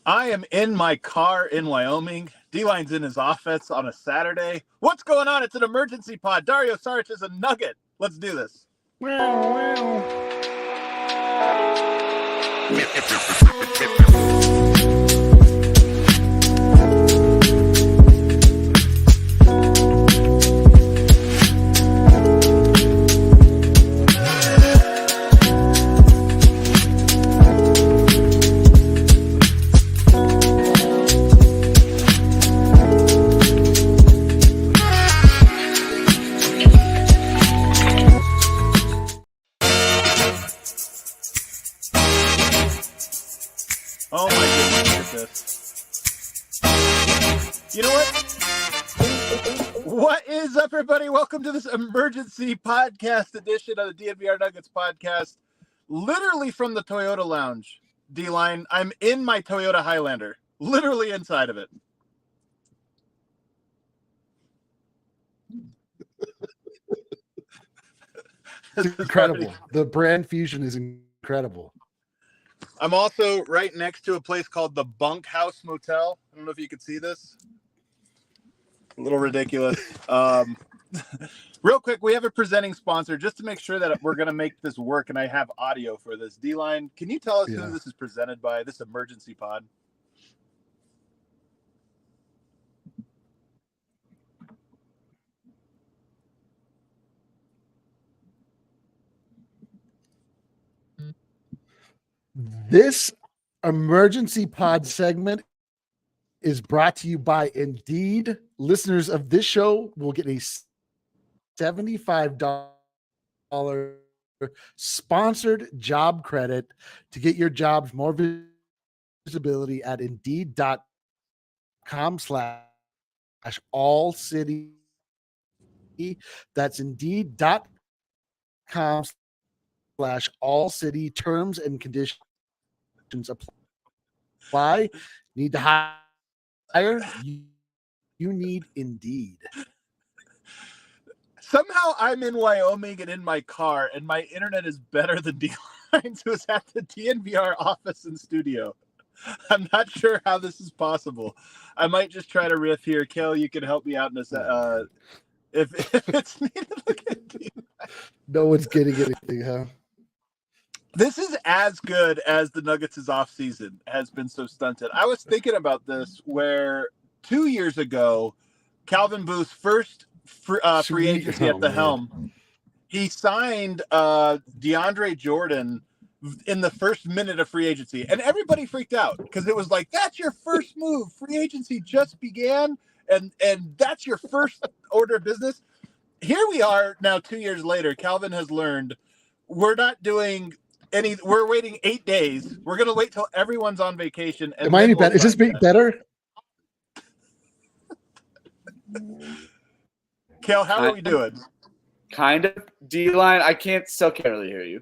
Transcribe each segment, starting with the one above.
I am in my car in Wyoming. D-Line's in his office on a Saturday. What's going on? It's an emergency pod. Dario Saric is a Nugget. Let's do this. Oh my goodness, look at this. You know what? What is up, everybody? Welcome to this emergency podcast edition of the DNVR Nuggets Podcast. Literally from the Toyota Lounge, D-Line. I'm in my Toyota Highlander. Literally inside of it. It's incredible. The brand fusion is incredible. I'm also right next to a place called the Bunk House Motel. I don't know if you can see this. A little ridiculous. Real quick, we have a presenting sponsor just to make sure that we're going to make this work, and I have audio for this. D-Line, can you tell us who this is presented by, this emergency pod? This emergency pod segment is brought to you by Indeed. Listeners of this show will get a $75 sponsored job credit to get your jobs more visibility at Indeed.com/AllCity. That's Indeed.com/AllCity. Terms and conditions apply. Need to hire? You need Indeed. Somehow I'm in Wyoming and in my car, and my internet is better than D-Line's, who's at the DNVR office and studio. I'm not sure how this is possible. I might just try to riff here. Kel, you can help me out in this. If it's me to look at D-Line. No one's getting anything, huh? This is as good as the Nuggets' offseason has been so stunted. I was thinking about this where 2 years ago, Calvin Booth's first free agency at the helm, he signed DeAndre Jordan in the first minute of free agency. And everybody freaked out because it was like, that's your first move. Free agency just began, and that's your first order of business. Here we are now 2 years later. Calvin has learned we're not doing we're waiting 8 days. We're going to wait till everyone's on vacation. And am I any better? Is this better? Kel, how are we doing? Kind of. D-Line, I still can't really hear you.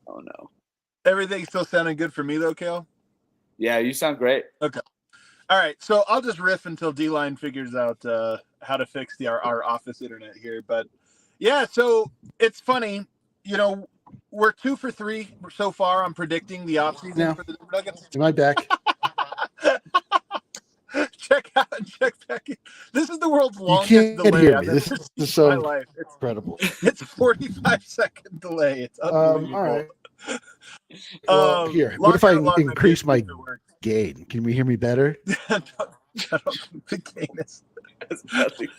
Oh, no. Everything's still sounding good for me, though, Kel? Yeah, you sound great. Okay. All right, so I'll just riff until D-Line figures out how to fix our office internet here. But, yeah, so it's funny. You know, we're 2 for 3 so far on predicting the offseason for the Nuggets. Am I back? Check out and check back in. This is the world's longest delay. Hear me. This is so my life. It's incredible. It's 45-second delay. It's unbelievable. All right. Here, what if I increase my gain? Can we hear me better? The gain is nothing.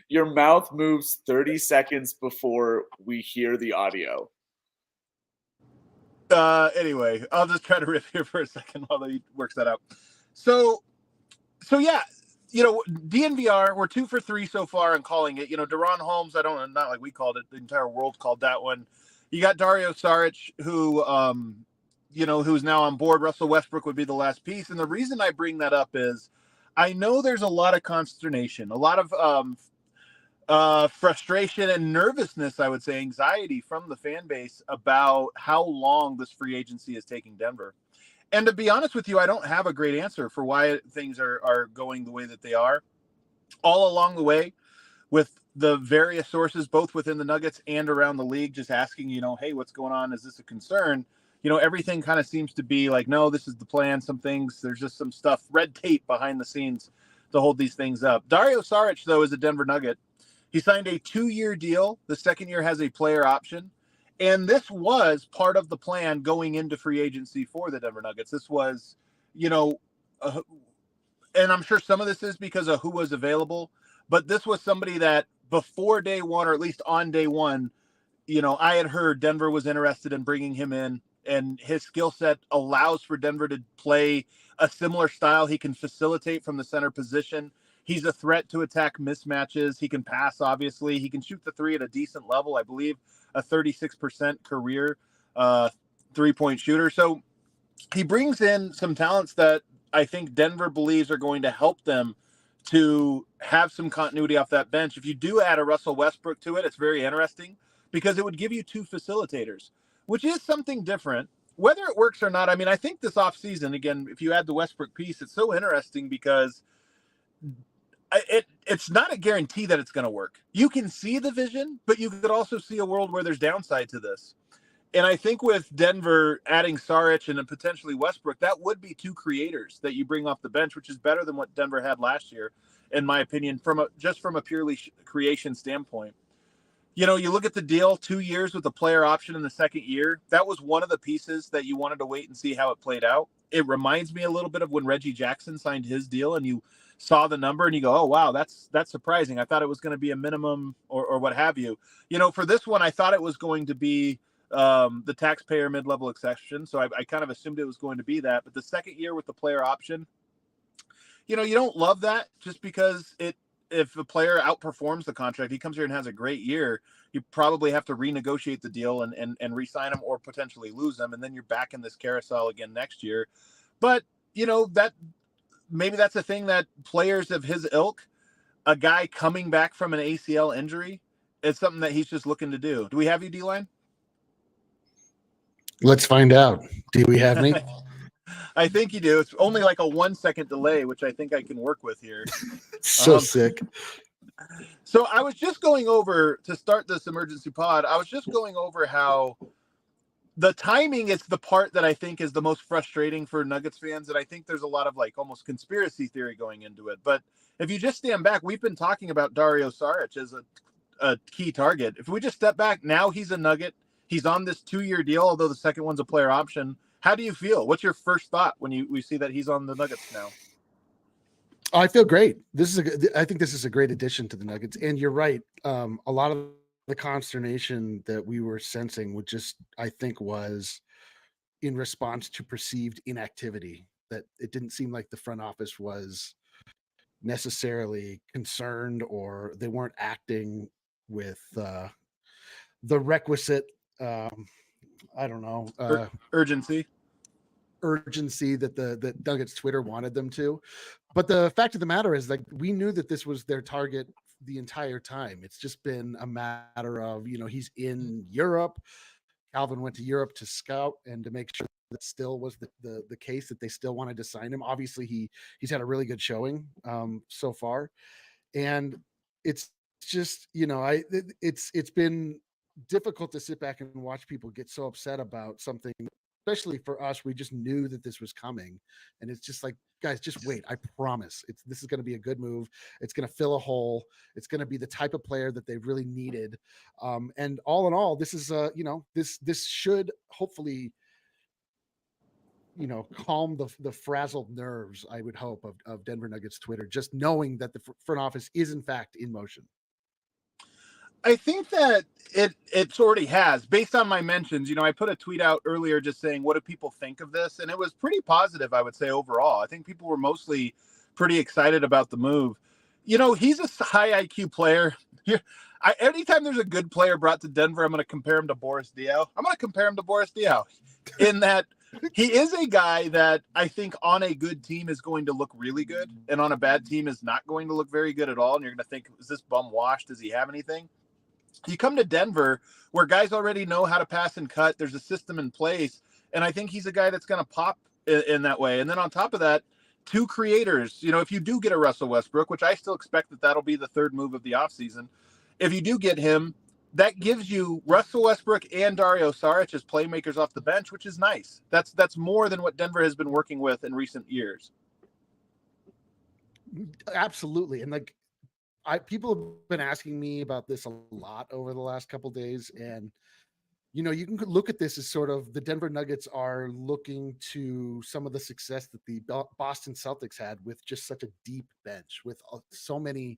Your mouth moves 30 seconds before we hear the audio. Anyway, I'll just try to riff here for a second while he works that out. So yeah, you know, DNVR, we're 2 for 3 so far in calling it. You know, Deron Holmes, not like we called it, the entire world called that one. You got Dario Saric, who, who's now on board. Russell Westbrook would be the last piece. And the reason I bring that up is I know there's a lot of consternation, a lot of frustration and nervousness, I would say, anxiety from the fan base about how long this free agency is taking Denver. And to be honest with you, I don't have a great answer for why things are going the way that they are. All along the way, with the various sources, both within the Nuggets and around the league, just asking, hey, what's going on? Is this a concern? Everything kind of seems to be like, no, this is the plan. Some things, there's just some stuff, red tape behind the scenes to hold these things up. Dario Saric, though, is a Denver Nugget. He signed a 2-year deal. The second year has a player option. And this was part of the plan going into free agency for the Denver Nuggets. This was, and I'm sure some of this is because of who was available, but this was somebody that before day one, or at least on day one, I had heard Denver was interested in bringing him in, and his skill set allows for Denver to play a similar style. He can facilitate from the center position. He's a threat to attack mismatches. He can pass, obviously. He can shoot the three at a decent level, I believe, a 36% career three-point shooter. So he brings in some talents that I think Denver believes are going to help them to have some continuity off that bench. If you do add a Russell Westbrook to it, it's very interesting because it would give you 2 facilitators, which is something different. Whether it works or not, I mean, I think this offseason, again, if you add the Westbrook piece, it's so interesting because it's not a guarantee that it's going to work. You can see the vision, but you could also see a world where there's downside to this. And I think with Denver adding Saric and then potentially Westbrook, that would be 2 creators that you bring off the bench, which is better than what Denver had last year, in my opinion, from a purely creation standpoint. You look at the deal, 2 years with a player option in the second year. That was one of the pieces that you wanted to wait and see how it played out. It reminds me a little bit of when Reggie Jackson signed his deal, and you saw the number and you go, oh, wow, that's surprising. I thought it was going to be a minimum or what have you. For this one, I thought it was going to be the taxpayer mid-level exception. So I kind of assumed it was going to be that. But the second year with the player option, you don't love that just because if a player outperforms the contract, he comes here and has a great year, you probably have to renegotiate the deal and re-sign him or potentially lose him. And then you're back in this carousel again next year. But, that maybe that's a thing that players of his ilk, a guy coming back from an ACL injury, is something that he's just looking to do. Do we have you, D-Line? Let's find out. Do we have me? I think you do. It's only like a 1-second delay, which I think I can work with here. So sick. So I was just going over, to start this emergency pod, I was just going over how the timing is the part that I think is the most frustrating for Nuggets fans. And I think there's a lot of like almost conspiracy theory going into it. But if you just stand back, we've been talking about Dario Saric as a key target. If we just step back, now he's a Nugget. He's on this 2-year deal, although the second one's a player option. How do you feel? What's your first thought when we see that he's on the Nuggets now? I feel great. I think this is a great addition to the Nuggets. And you're right. A lot of the consternation that we were sensing I think was in response to perceived inactivity, that it didn't seem like the front office was necessarily concerned, or they weren't acting with the requisite, urgency that the Nuggets Twitter wanted them to. But the fact of the matter is, like, we knew that this was their target the entire time. It's just been a matter of, he's in Europe. Calvin went to Europe to scout and to make sure that still was the case, that they still wanted to sign him. Obviously he's had a really good showing so far. And it's just, it's been difficult to sit back and watch people get so upset about something, especially for us. We just knew that this was coming, and it's just like, guys, just wait. I promise this is going to be a good move. It's going to fill a hole. It's going to be the type of player that they really needed. And all in all, this is this should hopefully, calm the frazzled nerves, I would hope, of Denver Nuggets Twitter, just knowing that the front office is in fact in motion. I think that it's already has, based on my mentions. I put a tweet out earlier just saying, what do people think of this? And it was pretty positive, I would say, overall. I think people were mostly pretty excited about the move. He's a high IQ player. Anytime there's a good player brought to Denver, I'm going to compare him to Boris Diaw. In that he is a guy that I think on a good team is going to look really good, and on a bad team is not going to look very good at all. And you're going to think, is this bum washed? Does he have anything? You come to Denver where guys already know how to pass and cut. There's a system in place. And I think he's a guy that's going to pop in that way. And then on top of that, 2 creators. If you do get a Russell Westbrook, which I still expect that'll be the third move of the offseason, if you do get him, that gives you Russell Westbrook and Dario Saric as playmakers off the bench, which is nice. That's more than what Denver has been working with in recent years. Absolutely. And like, people have been asking me about this a lot over the last couple of days. And, you can look at this as sort of the Denver Nuggets are looking to some of the success that the Boston Celtics had with just such a deep bench, with so many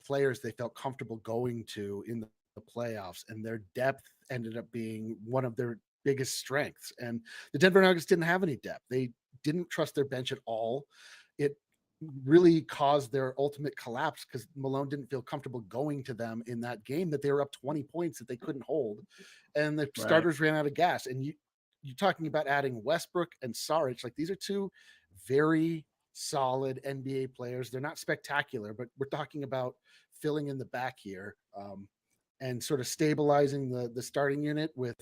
players they felt comfortable going to in the playoffs, and their depth ended up being one of their biggest strengths. And the Denver Nuggets didn't have any depth. They didn't trust their bench at all. It really caused their ultimate collapse because Malone didn't feel comfortable going to them in that game, that they were up 20 points that they couldn't hold, and the starters ran out of gas. And you're talking about adding Westbrook and Saric. Like, these are two very solid NBA players. They're not spectacular, but we're talking about filling in the back here, and sort of stabilizing the starting unit with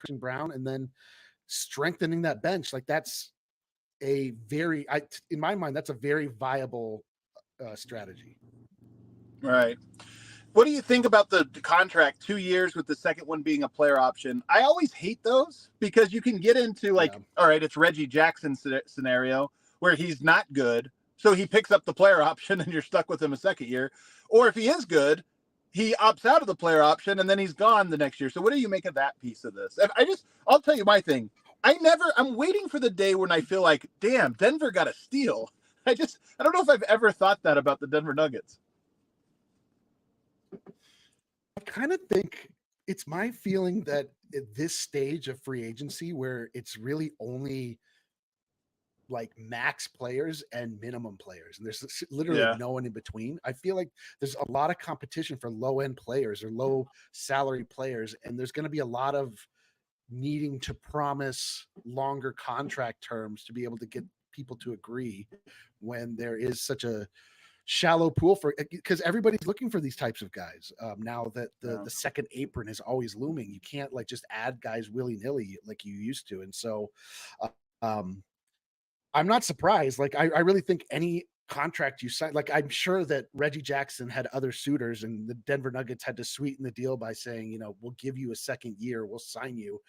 Christian Brown, and then strengthening that bench. Like, that's a very, in my mind, that's a very viable strategy. Right. What do you think about the contract, 2 years with the second one being a player option? I always hate those because you can get into all right, it's Reggie Jackson scenario where he's not good, so he picks up the player option and you're stuck with him a second year. Or if he is good, he opts out of the player option and then he's gone the next year. So what do you make of that piece of this? I'll tell you my thing. I'm waiting for the day when I feel like, damn, Denver got a steal. I don't know if I've ever thought that about the Denver Nuggets. I kind of think it's my feeling that at this stage of free agency, where it's really only like max players and minimum players, and there's literally no one in between. I feel like there's a lot of competition for low end players or low salary players, and there's going to be a lot of needing to promise longer contract terms to be able to get people to agree when there is such a shallow pool because everybody's looking for these types of guys. Now that the second apron is always looming, you can't like just add guys willy-nilly like you used to. And so I'm not surprised. Like, I really think any contract you sign, like, I'm sure that Reggie Jackson had other suitors and the Denver Nuggets had to sweeten the deal by saying, we'll give you a second year, we'll sign you.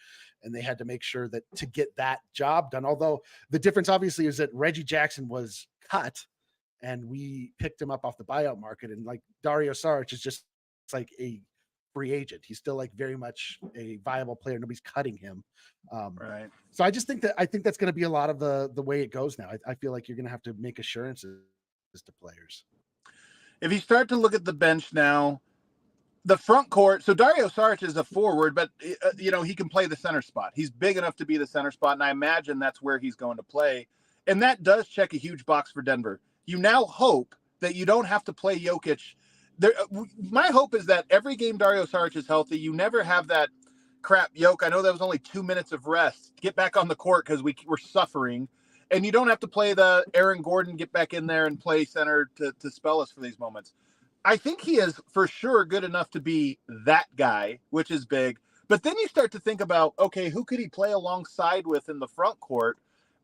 And they had to make sure that to get that job done. Although the difference obviously is that Reggie Jackson was cut and we picked him up off the buyout market. And like Dario Saric is just like a free agent. He's still like very much a viable player. Nobody's cutting him. Right. So I think that's going to be a lot of the way it goes now. I feel like you're going to have to make assurances to players. If you start to look at the bench now, the front court, so Dario Saric is a forward, but he can play the center spot. He's big enough to be the center spot, and I imagine that's where he's going to play. And that does check a huge box for Denver. You now hope that you don't have to play Jokic. My hope is that every game Dario Saric is healthy, you never have that crap, Jokic. I know that was only 2 minutes of rest. Get back on the court because we're suffering. And you don't have to play the Aaron Gordon, get back in there and play center to spell us for these moments. I think he is for sure good enough to be that guy, which is big. But then you start to think about, okay, who could he play alongside with in the front court?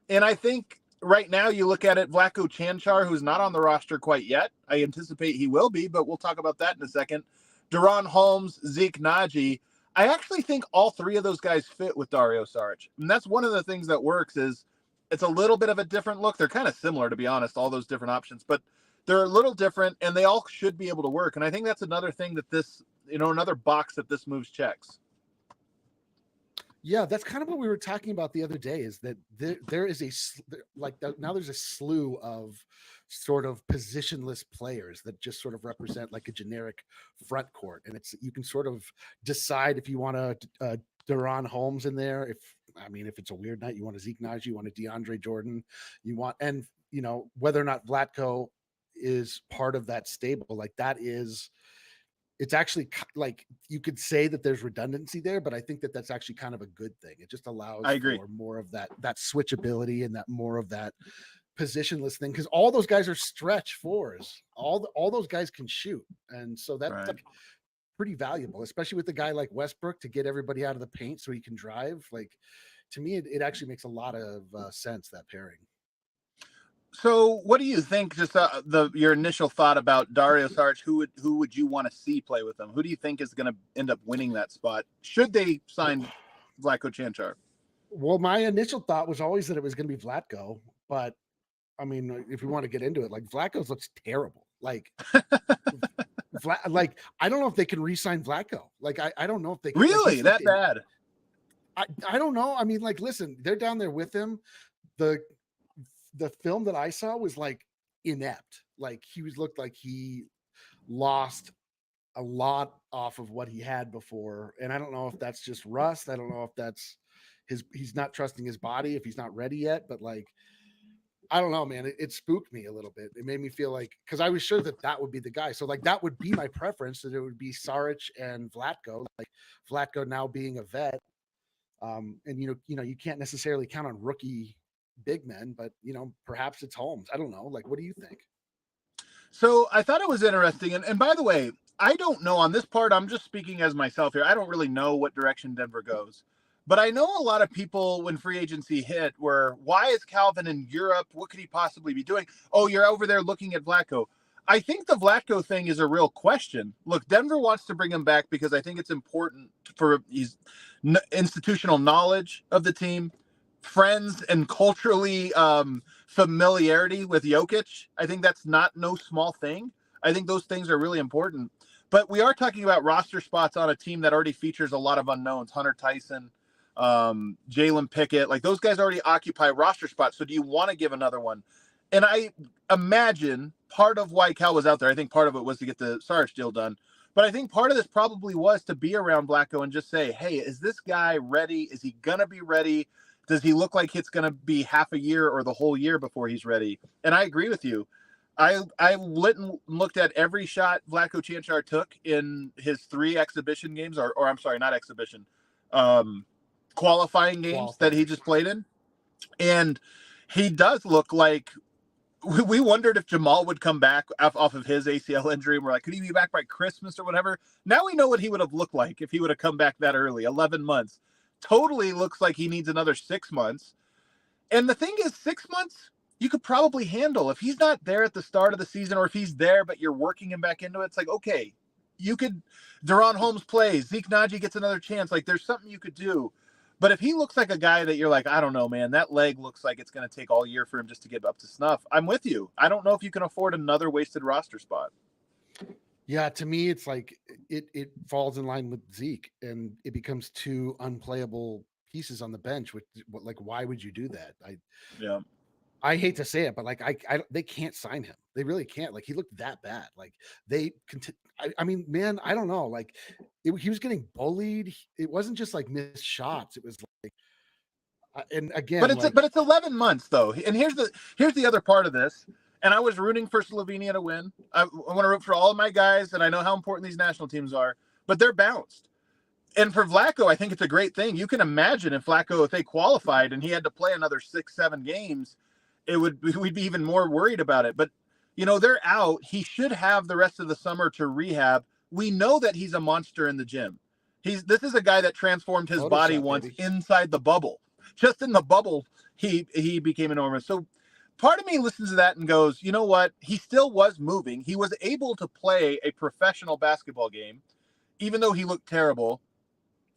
And I think right now you look at it, Vlatko Cancar, who's not on the roster quite yet. I anticipate he will be, but we'll talk about that in a second. Deron Holmes, Zeke Naji. I actually think all three of those guys fit with Dario Saric. And that's one of the things that works is it's a little bit of a different look. They're kind of similar, to be honest, all those different options, but they're a little different and they all should be able to work. And I think that's another thing that this, another box that this moves checks. Yeah, that's kind of what we were talking about the other day, is that there is now there's a slew of sort of positionless players that just sort of represent like a generic front court. And you can sort of decide if you want a Deron Holmes in there. If it's a weird night, you want a Zeke Naji, you want a DeAndre Jordan, whether or not Vlatko is part of that stable, like that is, it's actually like you could say that there's redundancy there, but I think that that's actually kind of a good thing. It just allows for more of that switchability and that more of that positionless thing, because all those guys are stretch fours. All those guys can shoot, and so that's like pretty valuable, especially with a guy like Westbrook to get everybody out of the paint so he can drive. Like, to me, it actually makes a lot of sense, that pairing. So, what do you think? Just your initial thought about Dario Saric. Who would you want to see play with him? Who do you think is going to end up winning that spot? Should they sign Vlatko Cancar? Well, my initial thought was always that it was going to be Vlatko, but I mean, if we want to get into it, like Vlatko's looks terrible. Like, I don't know if they can re-sign Vlatko. Like, I don't know if they can. Really like, that bad. I don't know. I mean, like, listen, they're down there with him. The film that I saw was like inept. Like looked like he lost a lot off of what he had before. And I don't know if that's just rust. I don't know if that's he's not trusting his body, if he's not ready yet, but like, I don't know, man. It spooked me a little bit. It made me feel like, because I was sure that would be the guy. So like that would be my preference, that it would be Saric and Vlatko. Like Vlatko now being a vet, and you can't necessarily count on rookie big men, but perhaps it's Holmes. I don't know. Like, what do you think? So I thought it was interesting, and by the way, I don't know on this part. I'm just speaking as myself here. I don't really know what direction Denver goes. But I know a lot of people, when free agency hit, were, why is Calvin in Europe? What could he possibly be doing? Oh, you're over there looking at Vlatko. I think the Vlatko thing is a real question. Look, Denver wants to bring him back because I think it's important for his institutional knowledge of the team, friends, and culturally familiarity with Jokic. I think that's not no small thing. I think those things are really important. But we are talking about roster spots on a team that already features a lot of unknowns. Hunter Tyson, Jalen Pickett, like those guys already occupy roster spots. So do you want to give another one? And I imagine part of why Cal was out there, I think part of it was to get the Saric deal done. But I think part of this probably was to be around Vlatko and just say, hey, is this guy ready? Is he going to be ready? Does he look like it's going to be half a year or the whole year before he's ready? And I agree with you. I looked at every shot Vlatko Cancar took in his 3 exhibition games, or I'm sorry, not exhibition, qualifying games that he just played in. And he does look like, we wondered if Jamal would come back off of his ACL injury. And we're like, could he be back by Christmas or whatever? Now we know what he would have looked like if he would have come back that early, 11 months. Totally looks like he needs another 6 months. And the thing is, 6 months, you could probably handle. If he's not there at the start of the season, or if he's there, but you're working him back into it, it's like, okay, you could, Deron Holmes plays, Zeke Naji gets another chance. Like, there's something you could do. But if he looks like a guy that you're like, I don't know, man, that leg looks like it's going to take all year for him just to get up to snuff, I'm with you. I don't know if you can afford another wasted roster spot. Yeah, to me, it's like it falls in line with Zeke, and it becomes 2 unplayable pieces on the bench. Which, like, why would you do that? I hate to say it, but like, they can't sign him. They really can't. Like, he looked that bad. Like, I mean, man, I don't know. Like, he was getting bullied. It wasn't just like missed shots. It was like, and again, but it's 11 months though. And here's the other part of this. And I was rooting for Slovenia to win. I want to root for all of my guys, and I know how important these national teams are, but they're bounced. And for Vlatko, I think it's a great thing. You can imagine if they qualified and he had to play another 6-7 games, we'd be even more worried about it. But, they're out. He should have the rest of the summer to rehab. We know that he's a monster in the gym. This is a guy that transformed his body once inside the bubble. Just in the bubble, he became enormous. So part of me listens to that and goes, you know what? He still was moving. He was able to play a professional basketball game, even though he looked terrible.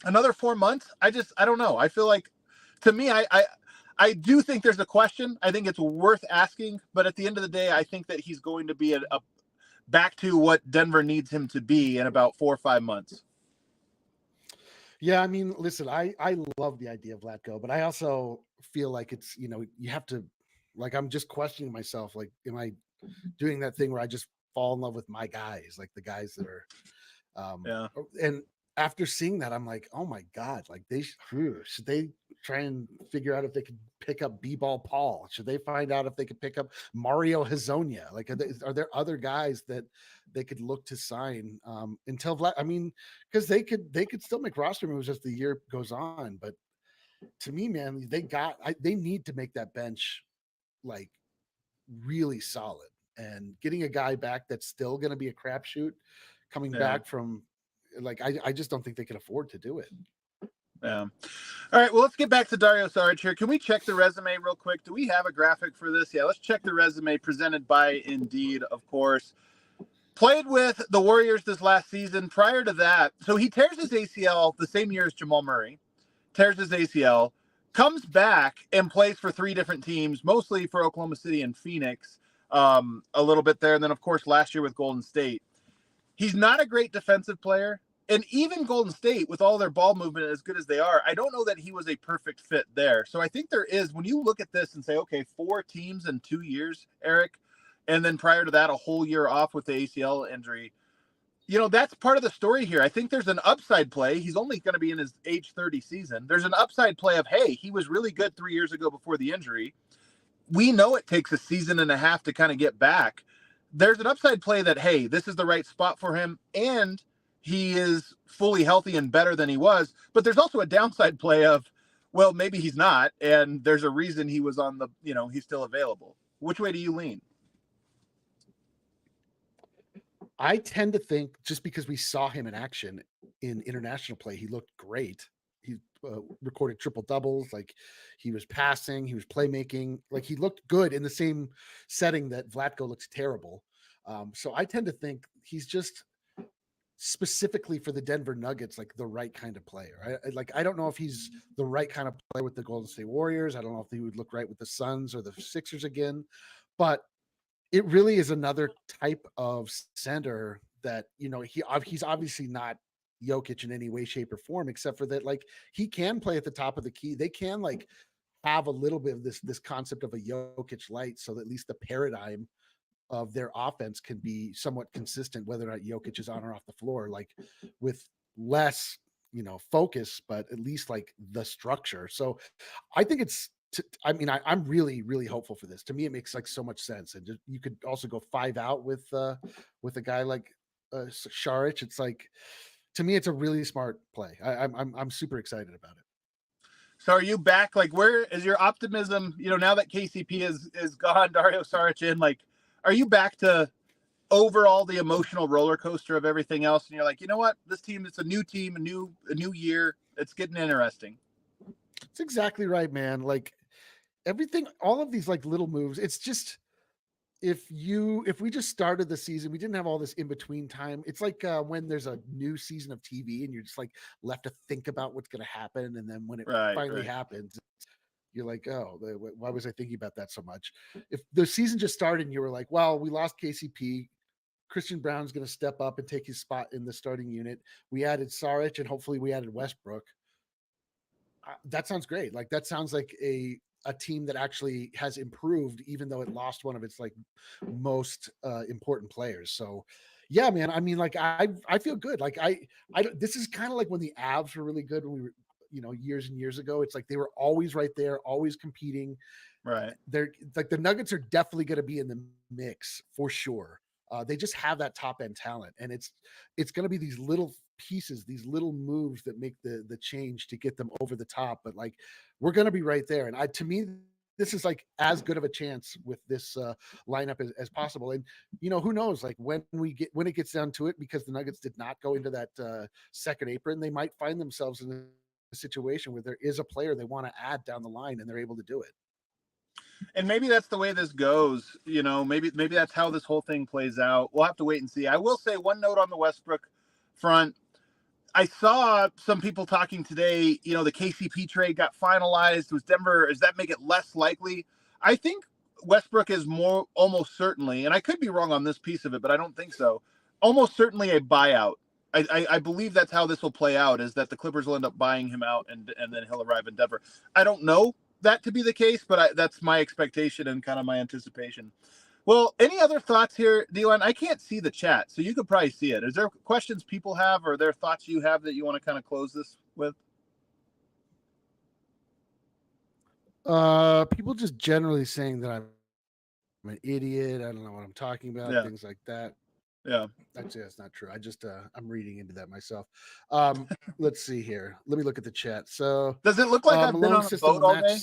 Another 4 months? I don't know. I feel like, to me, I do think there's a question. I think it's worth asking. But at the end of the day, I think that he's going to be a back to what Denver needs him to be in about 4 or 5 months. Yeah, I mean, listen, I love the idea of Vlatko, but I also feel like it's, you have to, like, I'm just questioning myself. Like, am I doing that thing where I just fall in love with my guys, like the guys that are, and after seeing that, I'm like, oh my God, like should they try and figure out if they could pick up B-Ball Paul? Should they find out if they could pick up Mario Hazonia? Like, are there other guys that they could look to sign until Vlad? I mean, because they could still make roster moves as the year goes on. But to me, man, they need to make that bench like really solid, and getting a guy back that's still going to be a crapshoot coming back from, like, I just don't think they can afford to do it. Yeah. All right, well, let's get back to Dario Saric here. Can we check the resume real quick? Do we have a graphic for this? Yeah, let's check the resume presented by Indeed, of course. Played with the Warriors this last season. Prior to that, so he tears his ACL the same year as Jamal Murray, tears his ACL, comes back and plays for 3 different teams, mostly for Oklahoma City and Phoenix, a little bit there. And then, of course, last year with Golden State. He's not a great defensive player. And even Golden State, with all their ball movement as good as they are, I don't know that he was a perfect fit there. So I think there is, when you look at this and say, okay, 4 teams in 2 years, Eric, and then prior to that, a whole year off with the ACL injury, that's part of the story here. I think there's an upside play. He's only going to be in his age 30 season. There's an upside play of, hey, he was really good 3 years ago before the injury. We know it takes a season and a half to kind of get back. There's an upside play that, hey, this is the right spot for him, and he is fully healthy and better than he was. But there's also a downside play of, well, maybe he's not, and there's a reason he was on the, he's still available. Which way do you lean? I tend to think just because we saw him in action in international play, he looked great. He recorded triple doubles. Like, he was passing, he was playmaking. Like, he looked good in the same setting that Vlatko looks terrible. So I tend to think he's just specifically for the Denver Nuggets, like the right kind of player. I don't know if he's the right kind of player with the Golden State Warriors. I don't know if he would look right with the Suns or the Sixers again, but it really is another type of center that, he's obviously not Jokic in any way, shape, or form, except for that, like, he can play at the top of the key. They can, like, have a little bit of this concept of a Jokic light, so that at least the paradigm of their offense can be somewhat consistent, whether or not Jokic is on or off the floor, like, with less, focus, but at least like the structure. So I think I'm really, really hopeful for this. To me, it makes like so much sense. And you could also go 5 out with a guy like Saric. It's like, to me, it's a really smart play. I'm super excited about it. So are you back? Like, where is your optimism? Now that KCP is gone, Dario Saric in, like, are you back to overall the emotional roller coaster of everything else? And you're like, you know what? This team, it's a new team, a new year. It's getting interesting. It's exactly right, man. Like, everything, all of these like little moves, it's just, if we just started the season, we didn't have all this in between time. It's like when there's a new season of TV and you're just like left to think about what's going to happen. And then when it finally happens, you're like, oh, why was I thinking about that so much? If the season just started and you were like, well, we lost KCP, Christian Brown's going to step up and take his spot in the starting unit. We added Saric and hopefully we added Westbrook. That sounds great. Like, that sounds like a team that actually has improved, even though it lost one of its like most important players. So yeah, man, I mean, like, I feel good. Like, I this is kind of like when the Avs were really good when we were, years and years ago. It's like they were always right there, always competing. Right. They're like, the Nuggets are definitely going to be in the mix for sure. They just have that top end talent, and it's going to be these little pieces, these little moves that make the change to get them over the top. But like, we're going to be right there. And to me, this is like as good of a chance with this lineup as possible. And who knows, like, when it gets down to it, because the Nuggets did not go into that second apron, they might find themselves in a situation where there is a player they want to add down the line and they're able to do it. And maybe that's the way this goes. Maybe that's how this whole thing plays out. We'll have to wait and see. I will say one note on the Westbrook front. I saw some people talking today, the KCP trade got finalized. Does that make it less likely? I think Westbrook is more, almost certainly, and I could be wrong on this piece of it, but I don't think so, almost certainly a buyout. I believe that's how this will play out, is that the Clippers will end up buying him out and then he'll arrive in Denver. I don't know that to be the case, but that's my expectation and kind of my anticipation. Well, any other thoughts here, D-Line? I can't see the chat, so you could probably see it. Is there questions people have, or are there thoughts you have that you want to kind of close this with? People just generally saying that I'm an idiot. I don't know what I'm talking about. Things like that. Yeah. Actually, that's not true. I just I'm reading into that myself. Let's see here. Let me look at the chat. So does it look like I've been on a boat all day?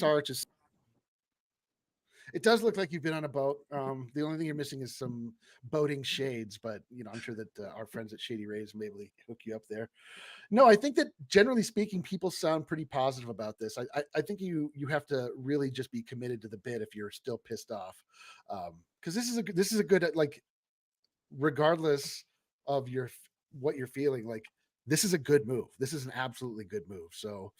It does look like you've been on a boat. The only thing you're missing is some boating shades, but I'm sure that our friends at Shady Rays may be able to hook you up there. No, I think that generally speaking, people sound pretty positive about this. I think you have to really just be committed to the bid if you're still pissed off, because this is a good, like, regardless of what you're feeling, like, this is a good move. This is an absolutely good move. So,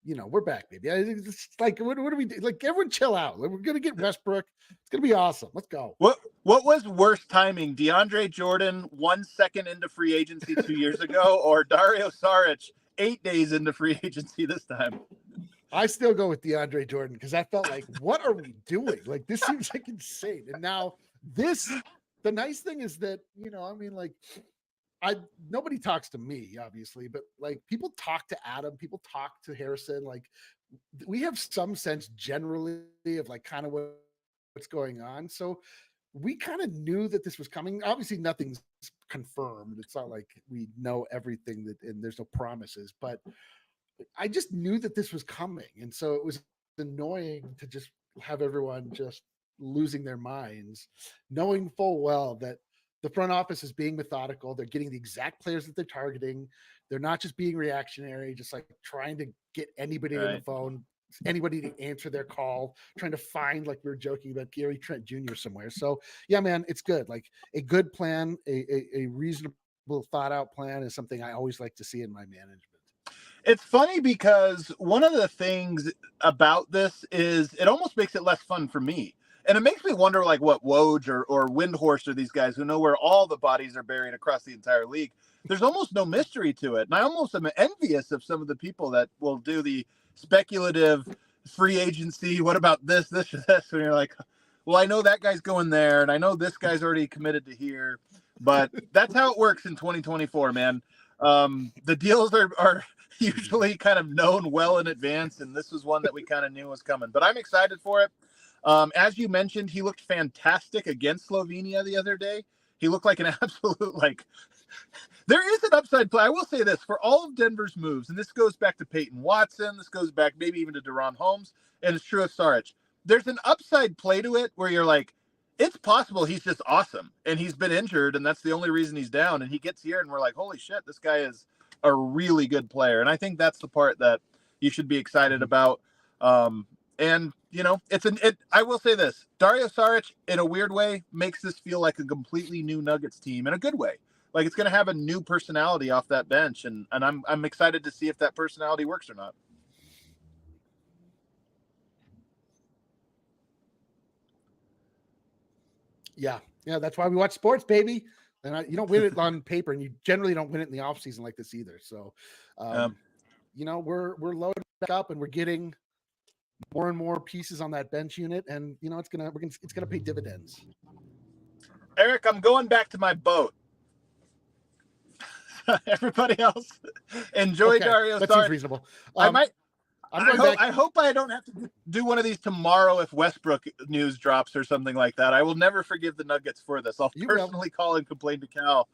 we're back, baby. It's like, what do we do? Like, everyone chill out. We're going to get Westbrook. It's going to be awesome. Let's go. What was worse timing? DeAndre Jordan 1 second into free agency 2 years ago, or Dario Saric 8 days into free agency this time? I still go with DeAndre Jordan because I felt like, what are we doing? Like, this seems like insane. And now the nice thing is that, nobody talks to me, obviously, but like, people talk to Adam, people talk to Harrison. Like, we have some sense generally of like kind of what's going on. So we kind of knew that this was coming. Obviously nothing's confirmed. It's not like we know everything and there's no promises, but I just knew that this was coming. And so it was annoying to just have everyone just losing their minds, knowing full well that the front office is being methodical. They're getting the exact players that they're targeting. They're not just being reactionary, just like trying to get anybody on the phone, anybody to answer their call, trying to find, like we were joking about, Gary Trent Jr. somewhere. So yeah, man, it's good. Like, a good plan, a reasonable thought out plan is something I always like to see in my management. It's funny because one of the things about this is it almost makes it less fun for me. And it makes me wonder, like, what Woj or Windhorst are these guys who know where all the bodies are buried across the entire league. There's almost no mystery to it. And I almost am envious of some of the people that will do the speculative free agency. What about this? And you're like, well, I know that guy's going there, and I know this guy's already committed to here. But that's how it works in 2024, man. The deals are usually kind of known well in advance, and this was one that we kind of knew was coming. But I'm excited for it. As you mentioned, he looked fantastic against Slovenia the other day. He looked like an absolute, like, there is an upside play. I will say this, for all of Denver's moves, and this goes back to Peyton Watson, this goes back maybe even to De'Ron Holmes, and it's true of Saric. There's an upside play to it where you're like, it's possible he's just awesome, and he's been injured, and that's the only reason he's down, and he gets here, and we're like, holy shit, this guy is a really good player. And I think that's the part that you should be excited about. And I will say this, Dario Saric, in a weird way, makes this feel like a completely new Nuggets team in a good way. Like, it's going to have a new personality off that bench. And I'm excited to see if that personality works or not. Yeah. That's why we watch sports, baby. And you don't win it on paper, and you generally don't win it in the off season like this either. So, we're loaded back up, and we're getting more and more pieces on that bench unit, and it's gonna pay dividends. Eric, I'm going back to my boat. Everybody else, enjoy Dario Saric. That seems reasonable. I hope I don't have to do one of these tomorrow if Westbrook news drops or something like that. I will never forgive the Nuggets for this. I'll personally call and complain to Cal,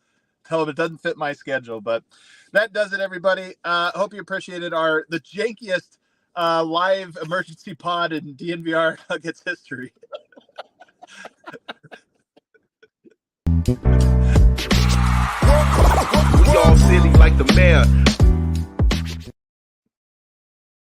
tell him it doesn't fit my schedule. But that does it, everybody. Hope you appreciated the jankiest live emergency pod in DNVR Nuggets history. We all silly like the mayor.